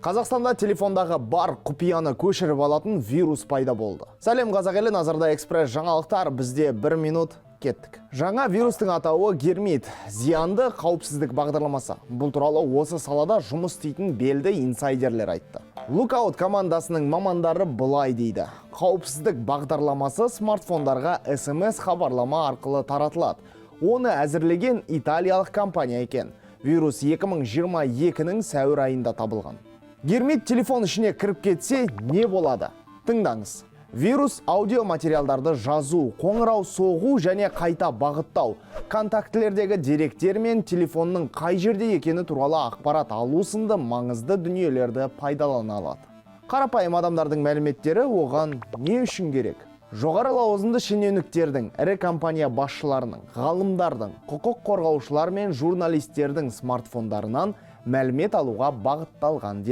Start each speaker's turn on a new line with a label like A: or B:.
A: Қазақстанда телефондағы бар құпияны көшіріп алатын вирус пайда болды. Сәлем қазақ елі, назарда экспресс жаңалықтар, бізде 1 минут кеттік. Жаңа вирустың атауы Гермит, зиянды қауіпсіздік бағдарламасы. Бұл туралы осы салада жұмыс істейтін белді инсайдерлер айтты. Lookout командасының мамандары былай дейді. Қауіпсіздік бағдарламасы смартфондарға SMS хабарлама арқылы таратылады. Оны әзірлеген италиялық компания екен. Вирус 2022-нің сәуір айында табылған. Гермит телефон ішіне кіріп кетсе, не болады? Тыңдаңыз. Вирус аудиоматериалдарды жазу, қоңырау соғу және қайта бағыттау, контактілердегі деректер мен телефонның қай жерде екені туралы ақпарат алу сынды маңызды дүниелерді пайдалана алады. Қарапайым адамдардың мәліметтері оған не үшін керек? Жоғары лауазымды шенеуніктердің, ірі компания басшыларының, ғалымдардың, құқық қорғаушылар мен журналистердің смартфондарынан мәлімет алуға бағытталған.